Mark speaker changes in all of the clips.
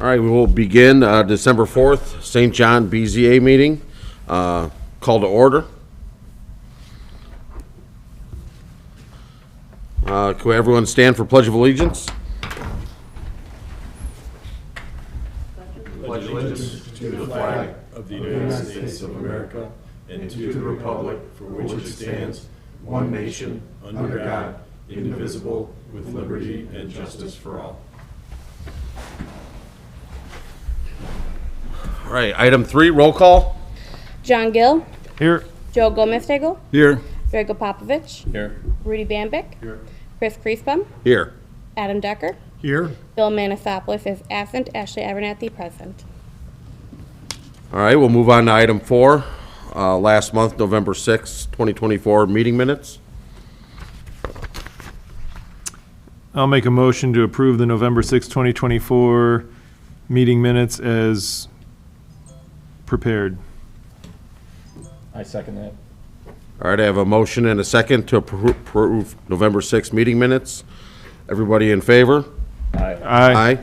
Speaker 1: All right, we will begin December 4th, St. John BZA meeting. Call to order. Can everyone stand for Pledge of Allegiance?
Speaker 2: Pledge allegiance to the flag of the United States of America and to the republic for which it stands, one nation, under God, indivisible, with liberty and justice for all.
Speaker 1: All right, item 3, roll call.
Speaker 3: John Gill,
Speaker 4: Here.
Speaker 3: Joe Gomez-Stegel,
Speaker 4: Here.
Speaker 3: Drago Popovich,
Speaker 2: Here.
Speaker 3: Rudy Bambick,
Speaker 2: Here.
Speaker 3: Chris Kriespam,
Speaker 1: Here.
Speaker 3: Adam Decker,
Speaker 4: Here.
Speaker 3: Bill Manasopoulos is absent, Ashley Abernathy present.
Speaker 1: All right, we'll move on to item 4. Last month, November 6th, 2024, meeting minutes.
Speaker 4: I'll make a motion to approve the November 6, 2024 meeting minutes as prepared.
Speaker 5: I second that.
Speaker 1: All right, I have a motion and a second to approve November 6th meeting minutes. Everybody in favor?
Speaker 4: Aye.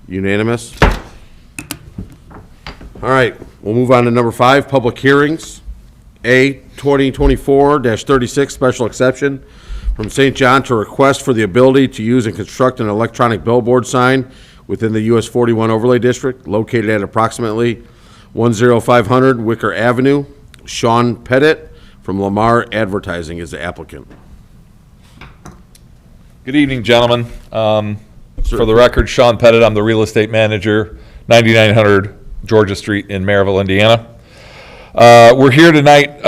Speaker 1: Unanimous. All right, we'll move on to number 5, public hearings. A, 2024-36, special exception from St. John to request for the ability to use and construct an electronic billboard sign within the US 41 overlay district located at approximately 10500 Wicker Avenue. Sean Pettit from Lamar Advertising is the applicant.
Speaker 5: Good evening, gentlemen. For the record, Sean Pettit, I'm the real estate manager, 9900 Georgia Street in Maryville, Indiana. We're here tonight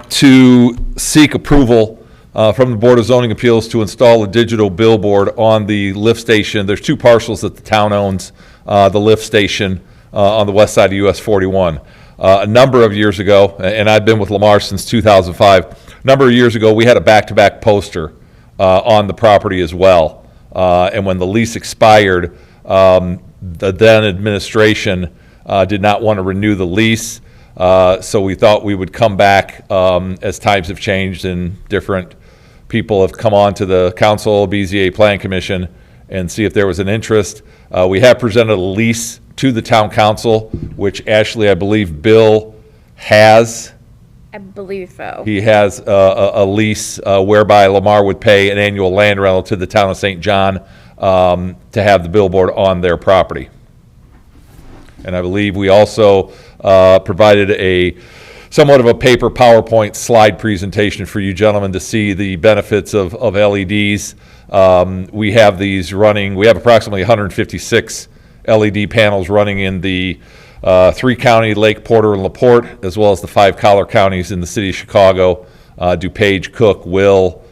Speaker 5: to seek approval from the Board of Zoning Appeals to install a digital billboard on the lift station. There's 2 parcels that the town owns, the lift station on the west side of US 41. A number of years ago, and I've been with Lamar since 2005, a number of years ago we had a back-to-back poster on the property as well. And when the lease expired, the then administration did not want to renew the lease, so we thought we would come back as times have changed and different people have come on to the council, BZA Plan Commission, and see if there was an interest. We have presented a lease to the town council, which Ashley, I believe Bill has.
Speaker 3: I believe so.
Speaker 5: He has a lease whereby Lamar would pay an annual land rental to the town of St. John to have the billboard on their property. And I believe we also provided a somewhat of a paper PowerPoint slide presentation for you gentlemen to see the benefits of LEDs. We have these running, we have approximately 156 LED panels running in the 3-county, Lake Porter and LaPorte, as well as the 5 collar counties in the city of Chicago, DuPage, Cook, Will,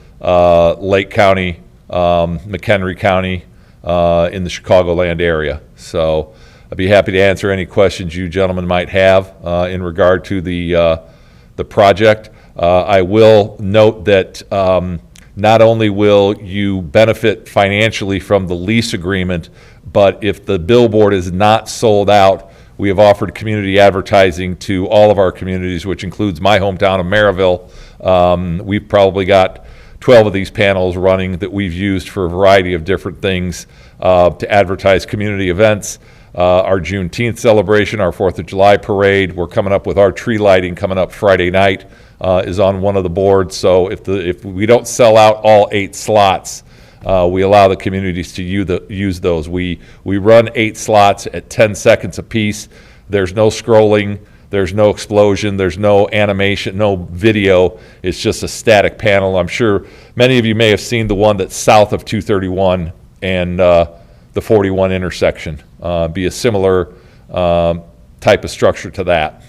Speaker 5: Lake County, McHenry County, in the Chicagoland area. So I'd be happy to answer any questions you gentlemen might have in regard to the project. I will note that not only will you benefit financially from the lease agreement, but if the billboard is not sold out, we have offered community advertising to all of our communities, which includes my hometown of Maryville. We've probably got 12 of these panels running that we've used for a variety of different things to advertise community events. Our Juneteenth celebration, our 4th of July parade, we're coming up with our tree lighting coming up Friday night, is on one of the boards. So if we don't sell out all 8 slots, we allow the communities to use those. We run 8 slots at 10 seconds apiece. There's no scrolling, there's no explosion, there's no animation, no video. It's just a static panel. I'm sure many of you may have seen the one that's south of 231 and the 41 intersection. Be a similar type of structure to that.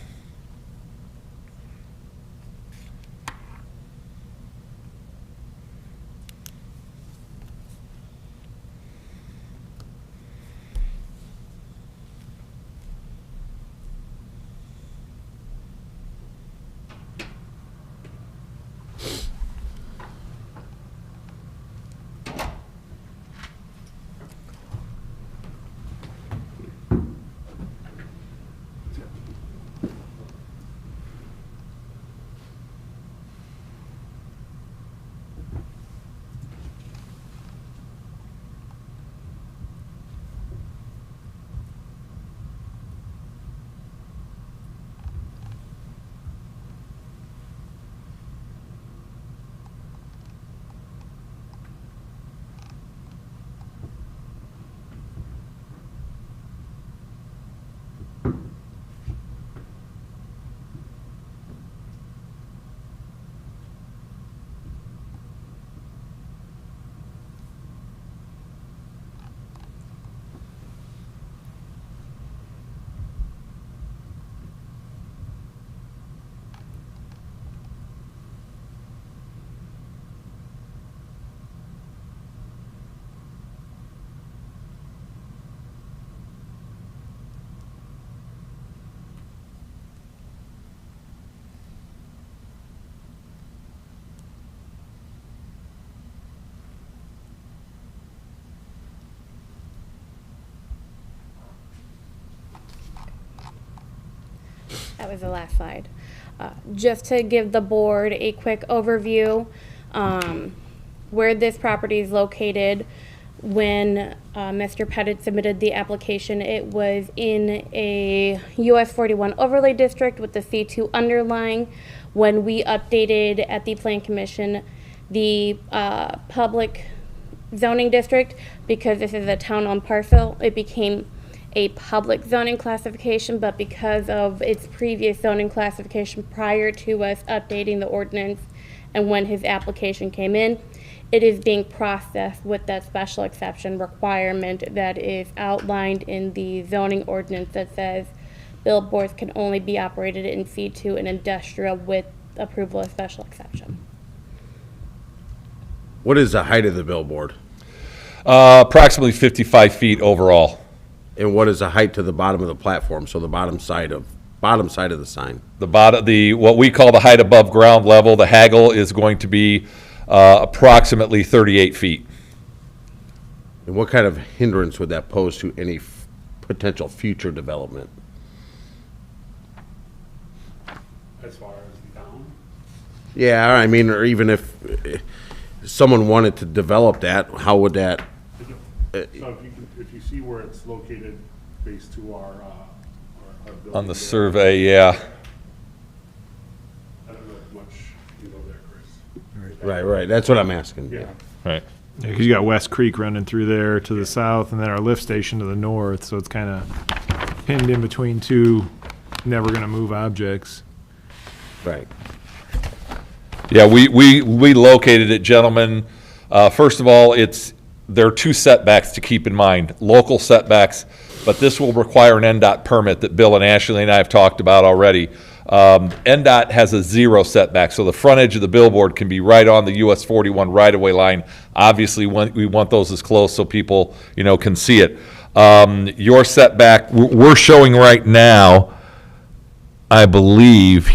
Speaker 3: That was the last slide. Just to give the board a quick overview, where this property is located, when Mr. Pettit submitted the application, it was in a US 41 overlay district with the C2 underlying. When we updated at the Plan Commission, the public zoning district, because this is a town-owned parcel, it became a public zoning classification, but because of its previous zoning classification prior to us updating the ordinance and when his application came in, it is being processed with that special exception requirement that is outlined in the zoning ordinance that says billboards can only be operated in C2 and industrial with approval of special exception.
Speaker 1: What is the height of the billboard?
Speaker 5: Approximately 55 feet overall.
Speaker 1: And what is the height to the bottom of the platform, so the bottom side of the sign?
Speaker 5: What we call the height above ground level, the haggle is going to be approximately 38 feet.
Speaker 1: And what kind of hindrance would that pose to any potential future development?
Speaker 2: As far as the town?
Speaker 1: Yeah, I mean, or even if someone wanted to develop that, how would that?
Speaker 2: So if you see where it's located based to our building.
Speaker 5: On the
Speaker 2: there,
Speaker 5: survey, yeah.
Speaker 2: I don't know if much you know there, Chris.
Speaker 1: Right, that's what I'm asking.
Speaker 2: Yeah.
Speaker 5: Right.
Speaker 4: Yeah, because you got West Creek running through there to the south, and then our lift station to the north, so it's kind of pinned in between two never gonna move objects.
Speaker 1: Right.
Speaker 5: Yeah, we located it, gentlemen. First of all, there are two setbacks to keep in mind, local setbacks, but this will require an NDOT permit that Bill and Ashley and I have talked about already. NDOT has a 0 setback, so the front edge of the billboard can be right on the US 41 right-of-way line. Obviously, we want those as close so people, can see it. Your setback, we're showing right now, I believe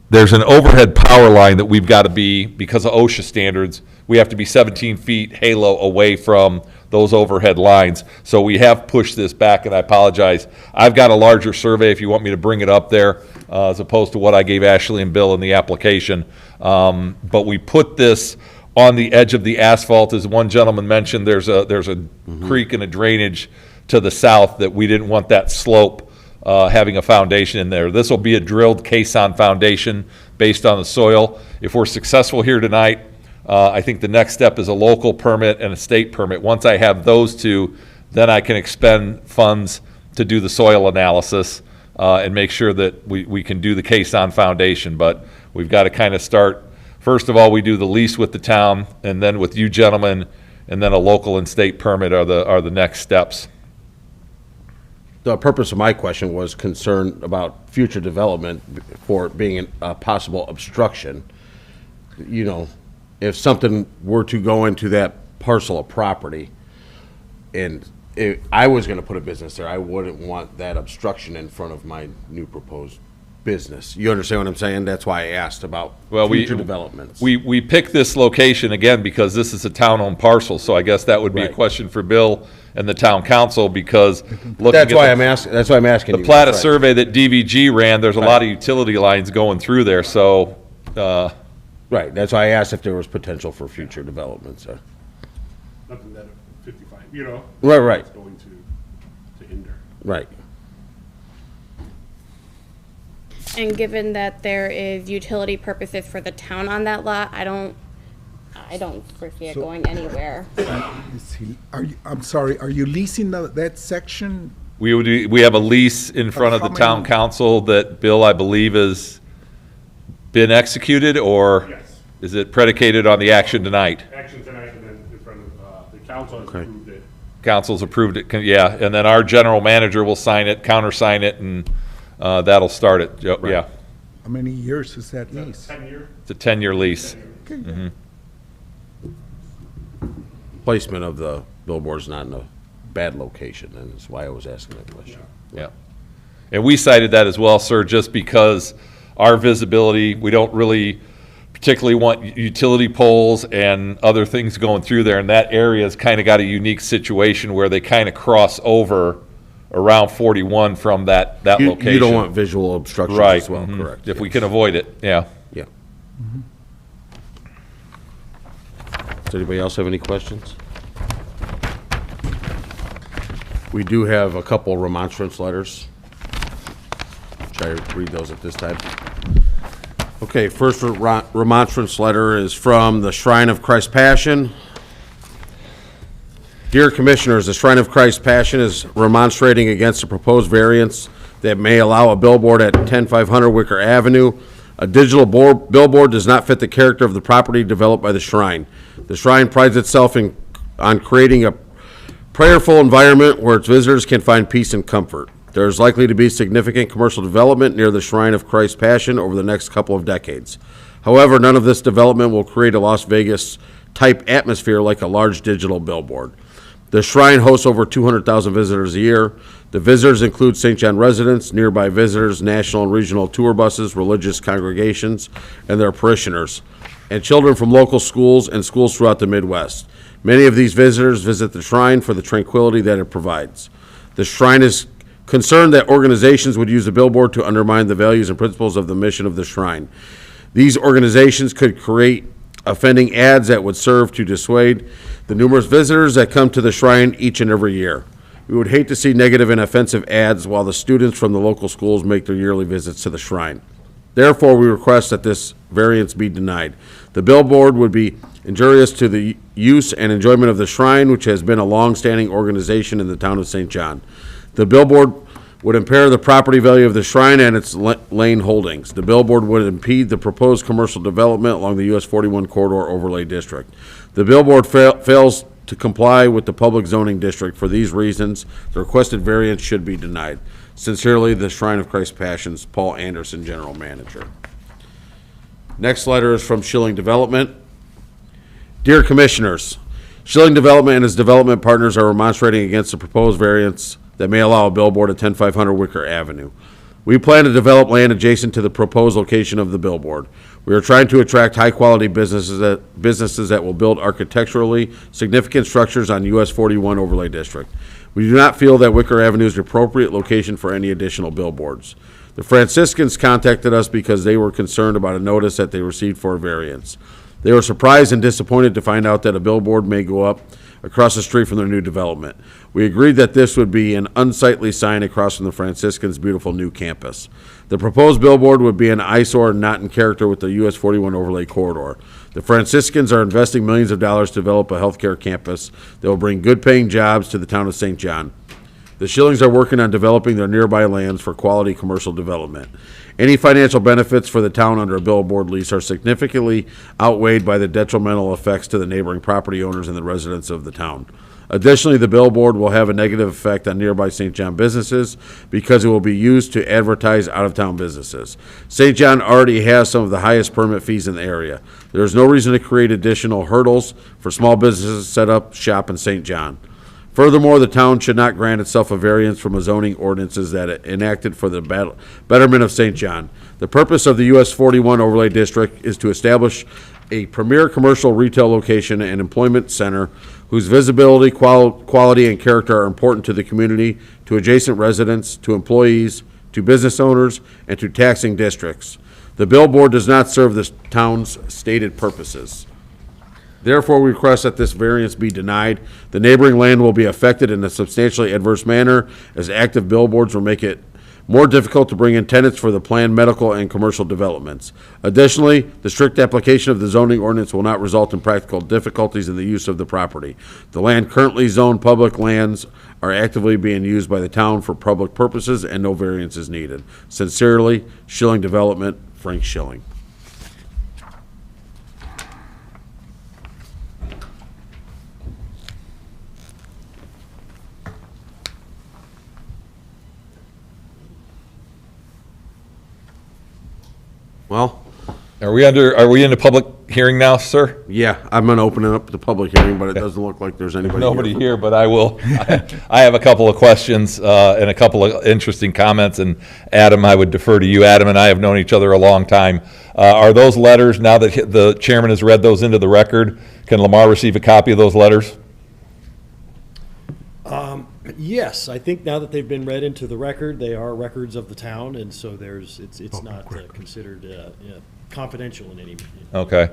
Speaker 5: there's an overhead power line that we've got to be, because of OSHA standards, we have to be 17 feet halo away from those overhead lines. So we have pushed this back, and I apologize. I've got a larger survey if you want me to bring it up there, as opposed to what I gave Ashley and Bill in the application. But we put this on the edge of the asphalt. As one gentleman mentioned, there's a creek and a drainage to the south that we didn't want that slope having a foundation in there. This will be a drilled caisson foundation based on the soil. If we're successful here tonight, I think the next step is a local permit and a state permit. Once I have those two, then I can expend funds to do the soil analysis and make sure that we can do the caisson foundation. But we've got to kind of start, first of all, we do the lease with the town, and then with you gentlemen, and then a local and state permit are the next steps.
Speaker 1: The purpose of my question was concern about future development for it being a possible obstruction. If something were to go into that parcel of property, and if I was gonna put a business there, I wouldn't want that obstruction in front of my new proposed business. You understand what I'm saying? That's why I asked about future developments.
Speaker 5: We picked this location again because this is a town-owned parcel, so I guess that would be a
Speaker 1: Right.
Speaker 5: question for Bill and the town council, because looking
Speaker 1: That's why
Speaker 5: at
Speaker 1: I'm asking, that's why I'm asking
Speaker 5: the
Speaker 1: you.
Speaker 5: Plata
Speaker 1: Right.
Speaker 5: survey that DVG ran, there's a lot of utility lines going through there, so,
Speaker 1: Right, that's why I asked if there was potential for future developments.
Speaker 2: Nothing that 55,
Speaker 1: Right.
Speaker 2: it's going to hinder.
Speaker 1: Right.
Speaker 3: And given that there is utility purposes for the town on that lot, I don't foresee it
Speaker 6: So-
Speaker 3: going anywhere.
Speaker 6: I'm sorry, are you leasing that section?
Speaker 5: we have a lease in front of the
Speaker 6: How
Speaker 5: town
Speaker 6: many-
Speaker 5: council that, Bill, I believe, has been executed, or
Speaker 2: Yes.
Speaker 5: is it predicated on the action tonight?
Speaker 2: Action tonight, and then in front of, the council has
Speaker 1: Okay.
Speaker 2: approved it.
Speaker 5: Council's approved it, yeah, and then our general manager will sign it, countersign it, and that'll start it, yeah.
Speaker 6: How many years is that lease?
Speaker 2: 10-year?
Speaker 5: It's a 10-year lease.
Speaker 6: Okay.
Speaker 1: Placement of the billboard's not in a bad location, and that's why I was asking that question.
Speaker 5: Yeah. And we cited that as well, sir, just because our visibility, we don't really particularly want utility poles and other things going through there, and that area's kind of got a unique situation where they kind of cross over around 41 from that location.
Speaker 1: You don't want visual obstructions
Speaker 5: Right.
Speaker 1: as well,
Speaker 5: mhm.
Speaker 1: correct?
Speaker 5: If we can avoid it, yeah.
Speaker 1: Yeah. Does anybody else have any questions? We do have a couple remonstrance letters. Should I read those at this time? Okay, first remonstrance letter is from the Shrine of Christ Passion. Dear Commissioners, the Shrine of Christ Passion is remonstrating against the proposed variance that may allow a billboard at 10500 Wicker Avenue. A digital billboard does not fit the character of the property developed by the Shrine. The Shrine prides itself on creating a prayerful environment where its visitors can find peace and comfort. There is likely to be significant commercial development near the Shrine of Christ Passion over the next couple of decades. However, none of this development will create a Las Vegas-type atmosphere like a large digital billboard. The Shrine hosts over 200,000 visitors a year. The visitors include St. John residents, nearby visitors, national and regional tour buses, religious congregations, and their parishioners, and children from local schools and schools throughout the Midwest. Many of these visitors visit the Shrine for the tranquility that it provides. The Shrine is concerned that organizations would use the billboard to undermine the values and principles of the mission of the Shrine. These organizations could create offending ads that would serve to dissuade the numerous visitors that come to the Shrine each and every year. We would hate to see negative and offensive ads while the students from the local schools make their yearly visits to the Shrine. Therefore, we request that this variance be denied. The billboard would be injurious to the use and enjoyment of the Shrine, which has been a long-standing organization in the town of St. John. The billboard would impair the property value of the Shrine and its lane holdings. The billboard would impede the proposed commercial development along the US 41 Corridor Overlay District. The billboard fails to comply with the public zoning district. For these reasons, the requested variance should be denied. Sincerely, the Shrine of Christ Passions, Paul Anderson, General Manager. Next letter is from Schilling Development. Dear Commissioners, Schilling Development and its development partners are remonstrating against the proposed variance that may allow a billboard at 10500 Wicker Avenue. We plan to develop land adjacent to the proposed location of the billboard. We are trying to attract high-quality businesses that will build architecturally significant structures on US 41 Overlay District. We do not feel that Wicker Avenue is the appropriate location for any additional billboards. The Franciscans contacted us because they were concerned about a notice that they received for a variance. They were surprised and disappointed to find out that a billboard may go up across the street from their new development. We agreed that this would be an unsightly sign across from the Franciscans' beautiful new campus. The proposed billboard would be an eyesore not in character with the US 41 Overlay Corridor. The Franciscans are investing millions of dollars to develop a healthcare campus that will bring good-paying jobs to the town of St. John. The Schillings are working on developing their nearby lands for quality commercial development. Any financial benefits for the town under a billboard lease are significantly outweighed by the detrimental effects to the neighboring property owners and the residents of the town. Additionally, the billboard will have a negative effect on nearby St. John businesses because it will be used to advertise out-of-town businesses. St. John already has some of the highest permit fees in the area. There is no reason to create additional hurdles for small businesses to set up shop in St. John. Furthermore, the town should not grant itself a variance from a zoning ordinances that it enacted for the betterment of St. John. The purpose of the US 41 Overlay District is to establish a premier commercial retail location and employment center whose visibility, quality, and character are important to the community, to adjacent residents, to employees, to business owners, and to taxing districts. The billboard does not serve the town's stated purposes. Therefore, we request that this variance be denied. The neighboring land will be affected in a substantially adverse manner, as active billboards will make it more difficult to bring in tenants for the planned medical and commercial developments. Additionally, the strict application of the zoning ordinance will not result in practical difficulties in the use of the property. The land currently zoned public lands are actively being used by the town for public purposes, and no variance is needed. Sincerely, Schilling Development, Frank Schilling. Well,
Speaker 5: Are we in the public hearing now, sir?
Speaker 1: yeah, I'm gonna open it up to public hearing, but it doesn't look like there's anybody here.
Speaker 5: Nobody here, but I will. I have a couple of questions and a couple of interesting comments, and Adam, I would defer to you. Adam and I have known each other a long time. Are those letters, now that the chairman has read those into the record, can Lamar receive a copy of those letters?
Speaker 2: Yes, I think now that they've been read into the record, they are records of the town, and so it's not considered confidential in any.
Speaker 5: Okay.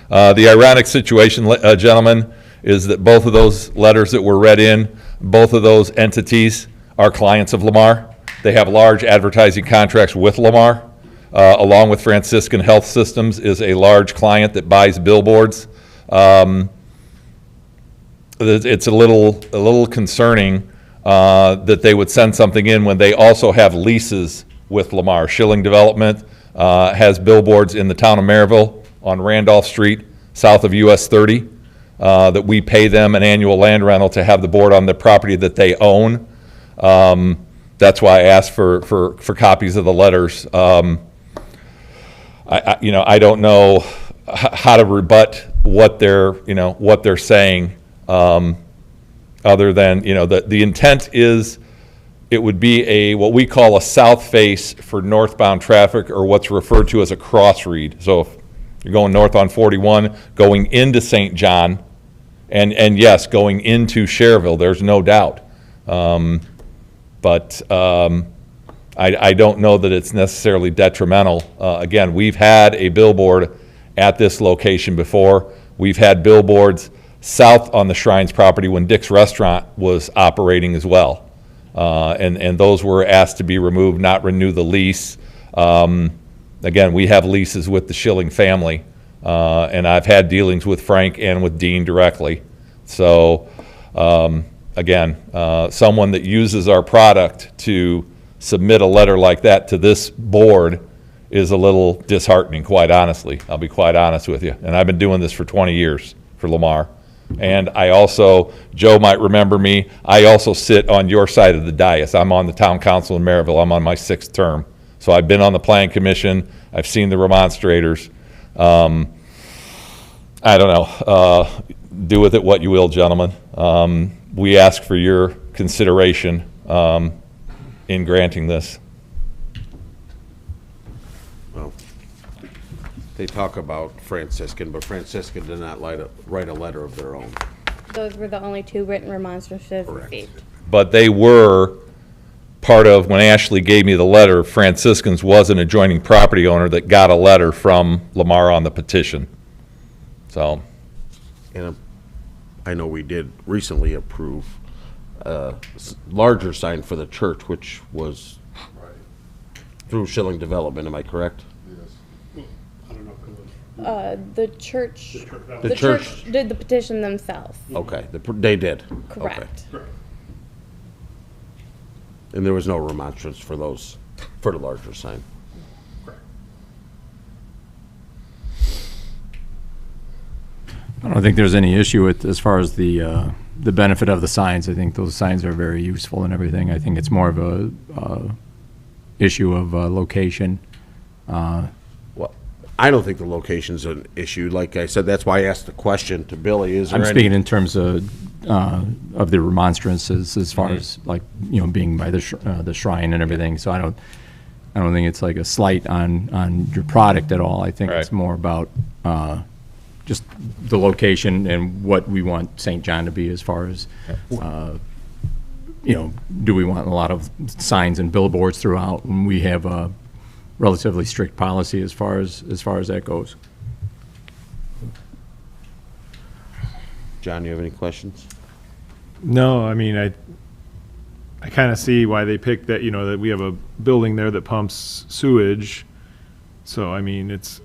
Speaker 5: The ironic situation, gentlemen, is that both of those letters that were read in, both of those entities are clients of Lamar. They have large advertising contracts with Lamar, along with Franciscan Health Systems is a large client that buys billboards. It's a little concerning that they would send something in when they also have leases with Lamar. Schilling Development has billboards in the town of Maryville on Randolph Street, south of US 30, that we pay them an annual land rental to have the board on the property that they own. That's why I asked for copies of the letters. I don't know how to rebut what they're saying, other than, the intent is it would be what we call a south face for northbound traffic, or what's referred to as a cross read. So if you're going north on 41, going into St. John, and yes, going into Cherville, there's no doubt. But I don't know that it's necessarily detrimental. Again, we've had a billboard at this location before. We've had billboards south on the Shrines property when Dick's Restaurant was operating as well. And those were asked to be removed, not renew the lease. Again, we have leases with the Schilling family, and I've had dealings with Frank and with Dean directly. So, again, someone that uses our product to submit a letter like that to this board is a little disheartening, quite honestly. I'll be quite honest with you. And I've been doing this for 20 years for Lamar. And I also, Joe might remember me, I also sit on your side of the dais. I'm on the town council in Maryville. I'm on my 6th term. So I've been on the plan commission. I've seen the remonstrators. I don't know. Do with it what you will, gentlemen. We ask for your consideration in granting this.
Speaker 1: Well, they talk about Franciscan, but Franciscan did not write a letter of their own.
Speaker 3: Those were the only 2 written remonstrances
Speaker 1: Correct.
Speaker 3: received.
Speaker 5: But they were part of, when Ashley gave me the letter, Franciscans was an adjoining property owner that got a letter from Lamar on the petition. So,
Speaker 1: And I know we did recently approve a larger sign for the church, which was through Schilling Development, am I correct?
Speaker 3: The church,
Speaker 1: The
Speaker 3: the
Speaker 1: church,
Speaker 3: church did the petition themselves.
Speaker 1: okay, they did. Okay.
Speaker 3: Correct.
Speaker 1: And there was no remonstrance for those, for the larger sign.
Speaker 7: I don't think there's any issue with, as far as the benefit of the signs. I think those signs are very useful and everything. I think it's more of a issue of location.
Speaker 1: Well, I don't think the location's an issue. Like I said, that's why I asked the question to Billy. Is there
Speaker 7: I'm
Speaker 1: any?
Speaker 7: speaking in terms of the remonstrances, as far as like, being by the shrine and everything. So I don't think it's like a slight on your product at all. I think it's
Speaker 5: Right.
Speaker 7: more about just the location and what we want St. John to be, as far as, do we want a lot of signs and billboards throughout? And we have a relatively strict policy as far as that goes.
Speaker 1: John, you have any questions?
Speaker 4: No, I mean, I kind of see why they picked that, that we have a building there that pumps sewage. So, I mean, it's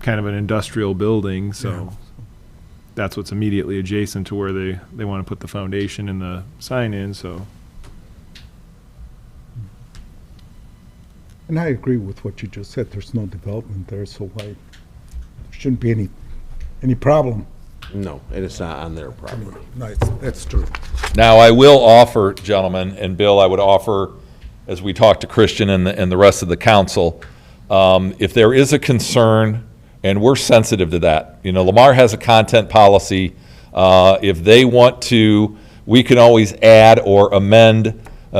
Speaker 4: kind of an industrial building, so that's what's immediately adjacent to where they want to put the foundation and the sign in, so.
Speaker 6: And I agree with what you just said. There's no development there, so there shouldn't be any problem.
Speaker 1: No, and it's not on their property.
Speaker 6: Nice, that's true.
Speaker 5: now I will offer, gentlemen, and Bill, I would offer, as we talk to Christian and the rest of the council, if there is a concern, and we're sensitive to that. Lamar has a content policy. If they want to, we can always add or amend,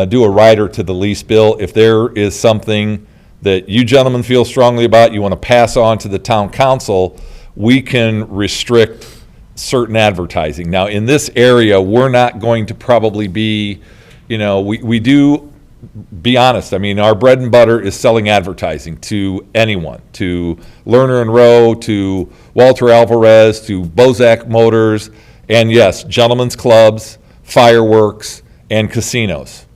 Speaker 5: do a rider to the lease bill. If there is something that you gentlemen feel strongly about, you want to pass on to the town council, we can restrict certain advertising. Now, in this area, we're not going to probably be, we do, be honest, I mean, our bread and butter is selling advertising to anyone, to Lerner and Rowe, to Walter Alvarez, to Bozak Motors, and yes, gentlemen's clubs, fireworks, and casinos.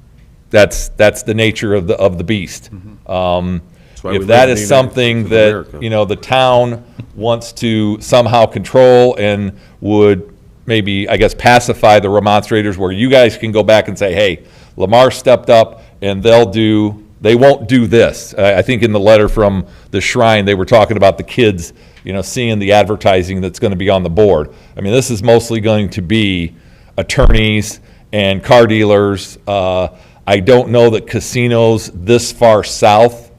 Speaker 5: That's the nature of the beast.
Speaker 1: why we
Speaker 5: If
Speaker 1: live
Speaker 5: that
Speaker 1: in
Speaker 5: is
Speaker 1: the United
Speaker 5: something
Speaker 1: States of
Speaker 5: that,
Speaker 1: America.
Speaker 5: the town wants to somehow control and would maybe, I guess, pacify the remonstrators, where you guys can go back and say, hey, Lamar stepped up and they won't do this. I think in the letter from the Shrine, they were talking about the kids, seeing the advertising that's going to be on the board. I mean, this is mostly going to be attorneys and car dealers. I don't know that casinos this far south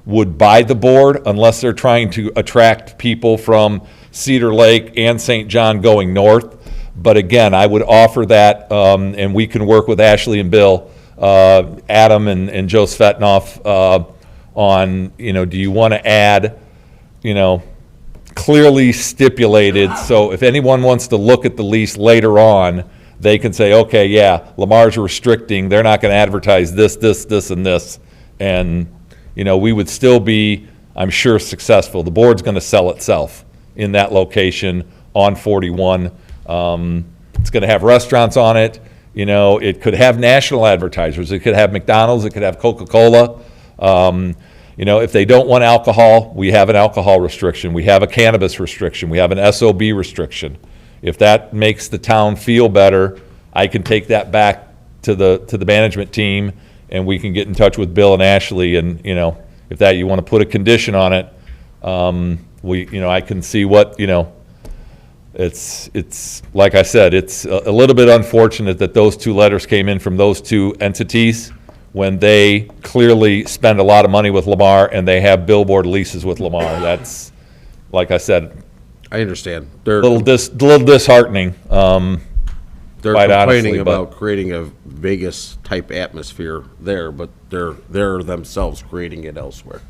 Speaker 5: would buy the board unless they're trying to attract people from Cedar Lake and St. John going north. But again, I would offer that, and we can work with Ashley and Bill, Adam and Joe Svetnoff, on, do you want to add, clearly stipulated, so if anyone wants to look at the lease later on, they can say, okay, yeah, Lamar's restricting, they're not going to advertise this, and this. And, we would still be, I'm sure, successful. The board's going to sell itself in that location on 41. It's going to have restaurants on it. It could have national advertisers. It could have McDonald's. It could have Coca-Cola. If they don't want alcohol, we have an alcohol restriction. We have a cannabis restriction. We have an SOB restriction. If that makes the town feel better, I can take that back to the management team, and we can get in touch with Bill and Ashley, and, if that, you want to put a condition on it, I can see what, it's, like I said, it's a little bit unfortunate that those two letters came in from those two entities when they clearly spend a lot of money with Lamar and they have billboard leases with Lamar. That's, like I said,
Speaker 1: I understand.
Speaker 5: a little disheartening.
Speaker 1: They're
Speaker 5: quite
Speaker 1: complaining
Speaker 5: honestly, but-
Speaker 1: about creating a Vegas-type atmosphere there, but they're themselves creating it elsewhere.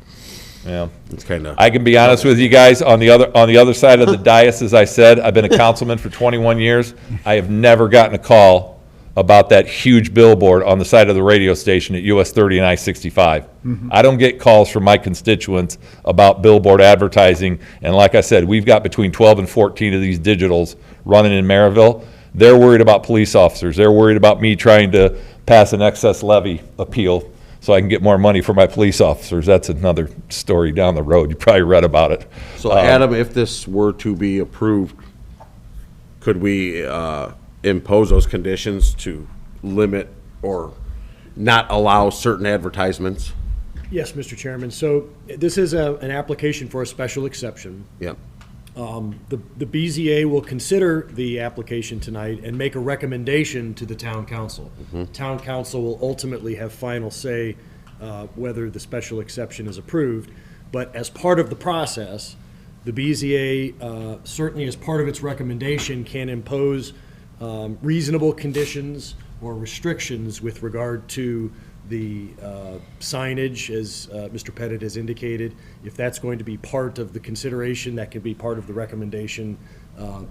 Speaker 5: Yeah.
Speaker 1: It's kind of,
Speaker 5: I can be honest with you guys, on the other side of the dais, as I said, I've been a councilman for 21 years. I have never gotten a call about that huge billboard on the side of the radio station at US 30 and I-65. I don't get calls from my constituents about billboard advertising, and like I said, we've got between 12 and 14 of these digitals running in Maryville. They're worried about police officers. They're worried about me trying to pass an excess levy appeal so I can get more money for my police officers. That's another story down the road. You probably read about it.
Speaker 1: so Adam, if this were to be approved, could we impose those conditions to limit or not allow certain advertisements?
Speaker 8: Yes, Mr. Chairman. So this is an application for a special exception.
Speaker 1: Yep.
Speaker 8: The BZA will consider the application tonight and make a recommendation to the town council. Town council will ultimately have final say whether the special exception is approved. But as part of the process, the BZA, certainly as part of its recommendation, can impose reasonable conditions or restrictions with regard to the signage, as Mr. Pettit has indicated. If that's going to be part of the consideration, that can be part of the recommendation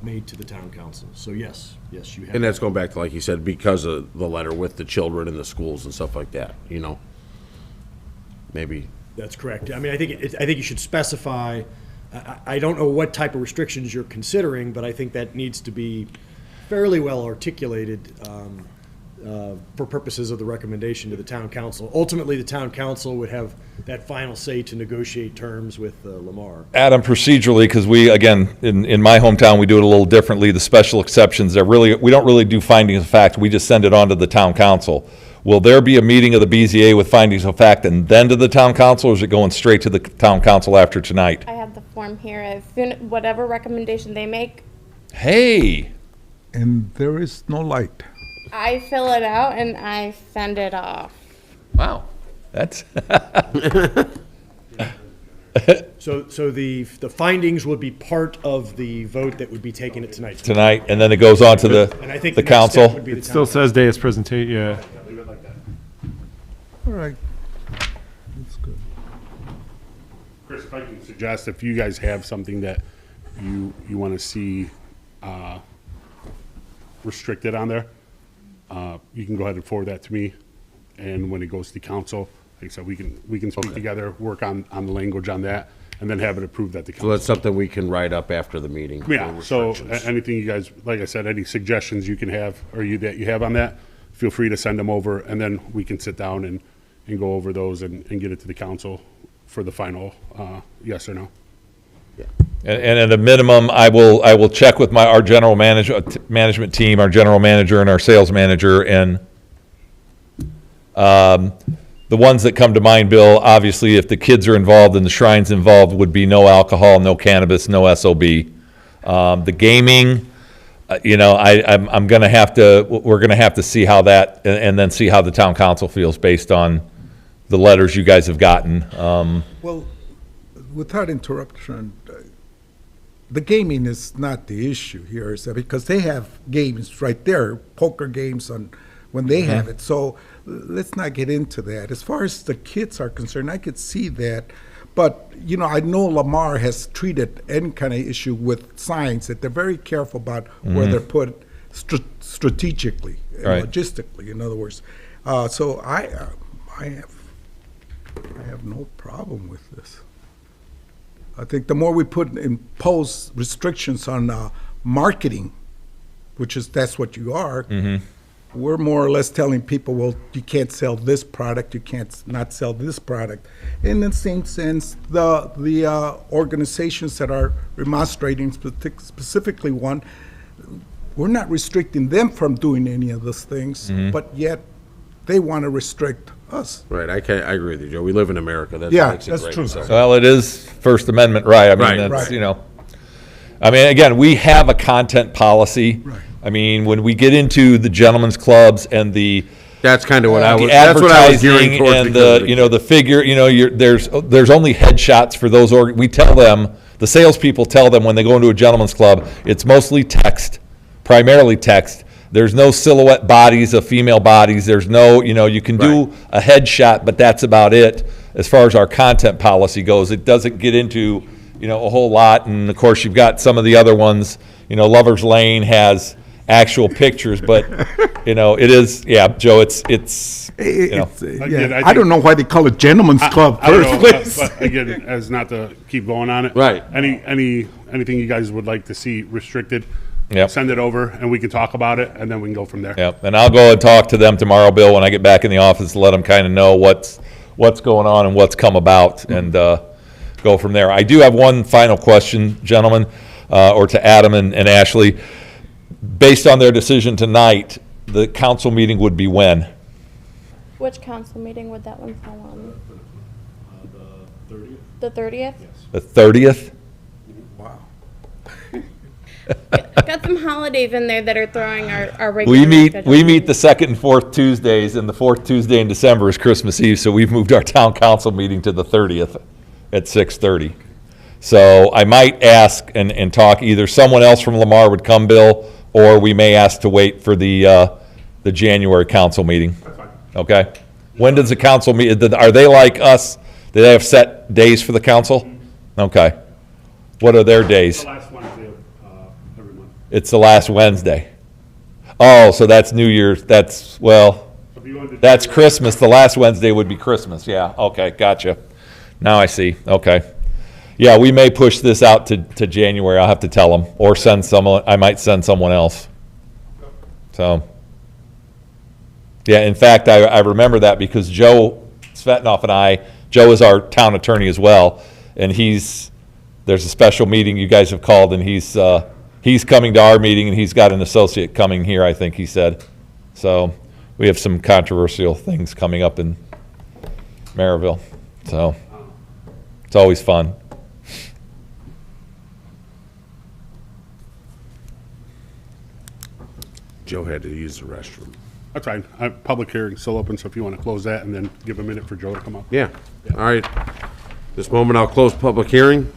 Speaker 8: made to the town council. So yes, you have.
Speaker 1: And that's going back to, like you said, because of the letter with the children and the schools and stuff like that, maybe.
Speaker 8: That's correct. I mean, I think you should specify, I don't know what type of restrictions you're considering, but I think that needs to be fairly well articulated for purposes of the recommendation to the town council. Ultimately, the town council would have that final say to negotiate terms with Lamar.
Speaker 5: Adam, procedurally, because we, again, in my hometown, we do it a little differently. The special exceptions, we don't really do findings of fact. We just send it on to the town council. Will there be a meeting of the BZA with findings of fact and then to the town council, or is it going straight to the town council after tonight?
Speaker 3: I have the form here. As soon, whatever recommendation they make,
Speaker 5: Hey,
Speaker 6: And there is no light.
Speaker 3: I fill it out and I send it off.
Speaker 5: wow, that's,
Speaker 8: So the findings would be part of the vote that would be taken at tonight's.
Speaker 5: tonight, and then it goes on to
Speaker 8: And I think
Speaker 5: the
Speaker 8: the next step
Speaker 5: council.
Speaker 8: would be the
Speaker 4: It still
Speaker 8: town.
Speaker 4: says Deus presentate, yeah.
Speaker 6: All right. That's good.
Speaker 2: Chris, if I can suggest, if you guys have something that you want to see
Speaker 9: restricted on there, you can go ahead and forward that to me. And when it goes to council, like I said, we can speak together, work on the language on that, and then have it approved at the
Speaker 1: So
Speaker 9: council.
Speaker 1: that's something we can write up after the meeting.
Speaker 9: Yeah,
Speaker 1: for
Speaker 9: so
Speaker 1: restrictions.
Speaker 9: anything you guys, like I said, any suggestions you can have, or that you have on that, feel free to send them over, and then we can sit down and go over those and get it to the council for the final, yes or no.
Speaker 5: And at a minimum, I will check with our general management team, our general manager and our sales manager, and the ones that come to mind, Bill, obviously, if the kids are involved and the shrine's involved, would be no alcohol, no cannabis, no SOB. The gaming, I'm gonna have to, we're gonna have to see how that, and then see how the town council feels based on the letters you guys have gotten.
Speaker 6: Well, without interruption, the gaming is not the issue here, is that because they have games right there, poker games on, when they have it. So let's not get into that. As far as the kids are concerned, I could see that. But, I know Lamar has treated any kind of issue with signs, that they're very careful about where they're put strategically, and
Speaker 5: Right.
Speaker 6: logistically, in other words. So I have no problem with this. I think the more we impose restrictions on marketing, that's what you are, we're more or less telling people, well, you can't sell this product, you can't not sell this product. In the same sense, the organizations that are remonstrating, specifically one, we're not restricting them from doing any of those things, but yet they want to restrict us.
Speaker 1: Right, I agree with you, Joe. We live in America. That
Speaker 6: Yeah,
Speaker 1: makes it
Speaker 6: that's
Speaker 1: great,
Speaker 6: true.
Speaker 1: so.
Speaker 5: Well, it is First Amendment right. I
Speaker 1: Right.
Speaker 5: mean, that's,
Speaker 6: Right.
Speaker 5: I mean, again, we have a content policy.
Speaker 6: Right.
Speaker 5: I mean, when we get into the gentlemen's clubs and the
Speaker 1: That's kind of what I was,
Speaker 5: the
Speaker 1: that's what I was gearing
Speaker 5: advertising
Speaker 1: towards.
Speaker 5: and
Speaker 1: because
Speaker 5: the figure, there's only headshots for those, we tell them, the salespeople tell them when they go into a gentleman's club, it's mostly text, primarily text. There's no silhouette bodies of female bodies. There's no, you can do a headshot, but that's about it. As far as our content policy goes, it doesn't get into, a whole lot. And of course, you've got some of the other ones, Lover's Lane has actual pictures, but, it is, yeah, Joe, it's.
Speaker 9: Again,
Speaker 6: I don't know why they call it gentleman's club
Speaker 9: I don't
Speaker 6: first
Speaker 9: know,
Speaker 6: place.
Speaker 9: but again, as not to keep going on it.
Speaker 1: Right.
Speaker 9: Anything you guys would like to see restricted,
Speaker 5: Yep.
Speaker 9: send it over, and we can talk about it, and then we can go from there.
Speaker 5: Yep, and I'll go and talk to them tomorrow, Bill, when I get back in the office, let them kind of know what's going on and what's come about, and go from there. I do have one final question, gentlemen, or to Adam and Ashley. Based on their decision tonight, the council meeting would be when?
Speaker 3: Which council meeting would that one fall on?
Speaker 9: The 30th?
Speaker 3: The 30th?
Speaker 5: The 30th?
Speaker 3: Got some holidays in there that are throwing our regular
Speaker 5: We
Speaker 3: schedule.
Speaker 5: meet the second and fourth Tuesdays, and the fourth Tuesday in December is Christmas Eve, so we've moved our town council meeting to the 30th at 6:30. So I might ask and talk, either someone else from Lamar would come, Bill, or we may ask to wait for the January council meeting. Okay? When does the council meet, are they like us? Do they have set days for the council? Okay. What are their days?
Speaker 9: The last Wednesday of every month.
Speaker 5: It's the last Wednesday. Oh, so that's New Year's, that's Christmas, the last Wednesday would be Christmas, yeah, okay, gotcha. Now I see, okay. Yeah, we may push this out to January, I'll have to tell them, or send someone, I might send someone else. So, yeah, in fact, I remember that because Joe Svetnoff and Joe is our town attorney as well, and there's a special meeting you guys have called, and he's coming to our meeting, and he's got an associate coming here, I think he said. So we have some controversial things coming up in Maryville, so it's always fun.
Speaker 1: Joe had to use the restroom.
Speaker 9: That's fine. Public hearing still open, so if you want to close that and then give a minute for Joe to come up.
Speaker 1: Yeah, all right. This moment, I'll close public hearing.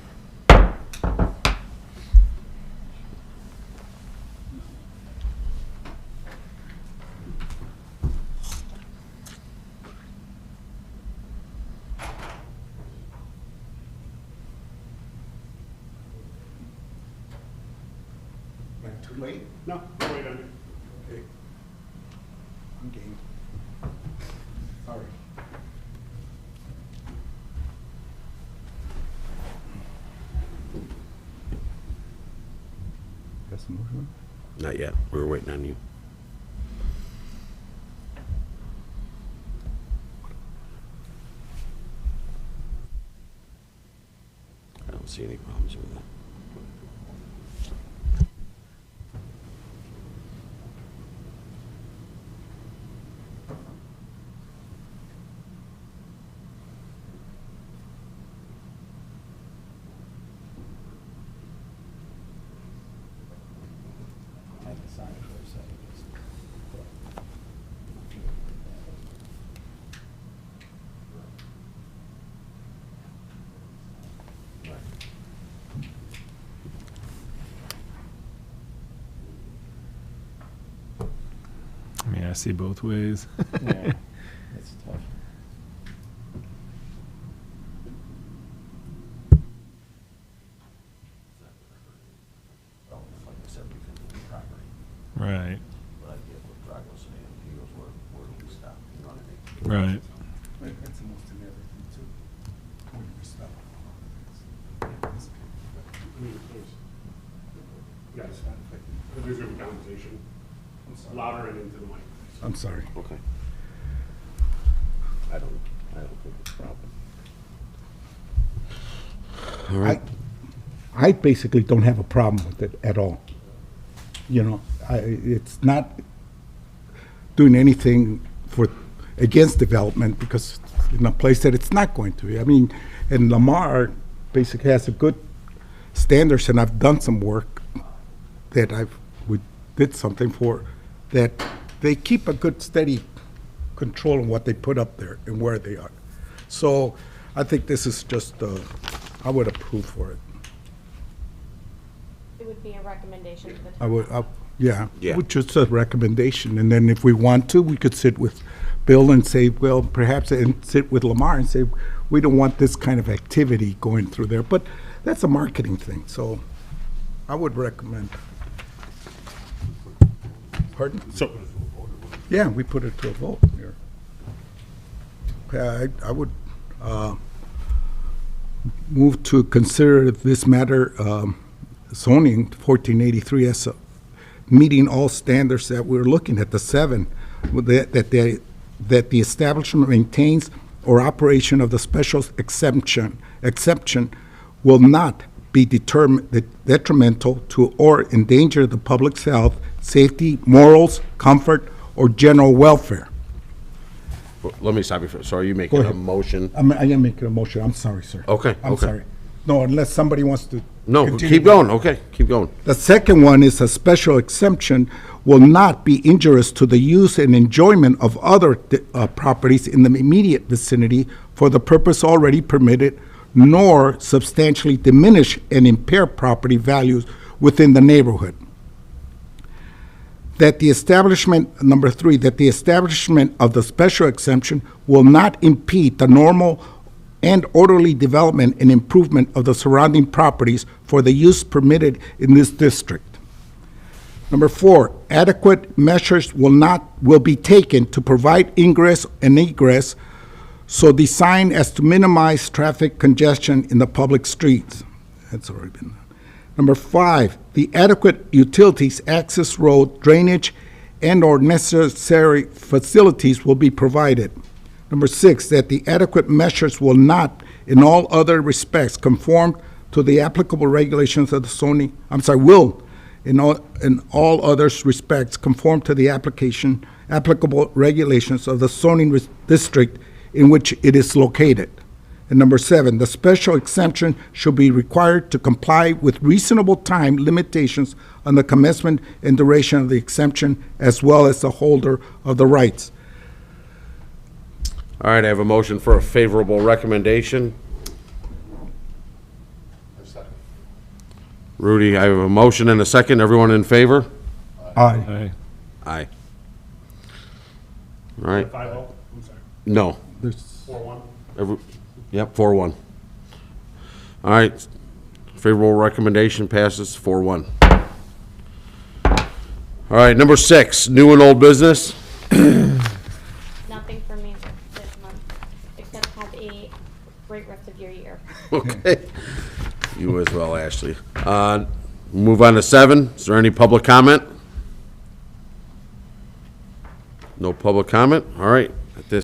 Speaker 6: late?
Speaker 9: No, wait a minute.
Speaker 6: Okay. I'm game. Sorry. Got some motion?
Speaker 1: Not yet. We were waiting on you. I don't see any problems with that.
Speaker 4: I mean, I see both ways.
Speaker 7: Yeah, that's tough.
Speaker 4: Right. Right.
Speaker 6: That's the most in everything too. When we stop.
Speaker 9: Guys, there's gonna be conversation. Louder and into the mic.
Speaker 6: I'm sorry.
Speaker 1: Okay. I don't think it's a problem. All right.
Speaker 6: I basically don't have a problem with it at all. You know, it's not doing anything against development because it's in a place that it's not going to be. I mean, and Lamar basically has a good standards, and I've done some work that we did something for, that they keep a good steady control on what they put up there and where they are. So I think this is just, I would approve for it.
Speaker 3: It would be a recommendation to the
Speaker 6: I would, yeah,
Speaker 1: Yeah.
Speaker 6: which is a recommendation, and then if we want to, we could sit with Bill and say, well, perhaps, and sit with Lamar and say, we don't want this kind of activity going through there, but that's a marketing thing, so I would recommend. Pardon?
Speaker 9: So,
Speaker 6: Yeah, we put it to a vote here. Okay, I would move to consider this matter, zoning 1483 as meeting all standards that we're looking at, the seven, that the establishment maintains or operation of the special exception will not be detrimental to or endanger the public's health, safety, morals, comfort, or general welfare.
Speaker 1: Well, let me stop you for, so are you
Speaker 6: Go
Speaker 1: making a
Speaker 6: ahead.
Speaker 1: motion?
Speaker 6: I am making a motion, I'm sorry, sir.
Speaker 1: Okay,
Speaker 6: I'm
Speaker 1: okay.
Speaker 6: sorry. No, unless somebody wants to.
Speaker 1: No,
Speaker 6: continue.
Speaker 1: keep going, okay, keep going.
Speaker 6: The second one is a special exemption will not be injurious to the use and enjoyment of other properties in the immediate vicinity for the purpose already permitted, nor substantially diminish and impair property values within the neighborhood. That the establishment, number three, that the establishment of the special exemption will not impede the normal and orderly development and improvement of the surrounding properties for the use permitted in this district. Number four, adequate measures will be taken to provide ingress and egress so designed as to minimize traffic congestion in the public streets. That's already been done. Number five, the adequate utilities, access road, drainage, and/or necessary facilities will be provided. Number six, that the adequate measures will not, in all other respects, conform to the applicable regulations of the zoning, will, in all other respects, conform to the applicable regulations of the zoning district in which it is located. And number seven, the special exemption should be required to comply with reasonable time limitations on the commencement and duration of the exemption, as well as the holder of the rights.
Speaker 1: All right, I have a motion for a favorable recommendation. Rudy, I have a motion and a second. Everyone in favor?
Speaker 6: Aye.
Speaker 4: Aye.
Speaker 1: Aye. All right,
Speaker 9: 5-0, I'm sorry,
Speaker 1: no.
Speaker 6: There's
Speaker 9: 4-1.
Speaker 1: Yep, 4-1. All right, favorable recommendation passes 4-1. All All right, number 6, new and old business.
Speaker 3: Nothing for me this month, except have a great rest of your year.
Speaker 1: Okay. You as well, Ashley. Move on to 7. Is there any public comment? No public comment? All right.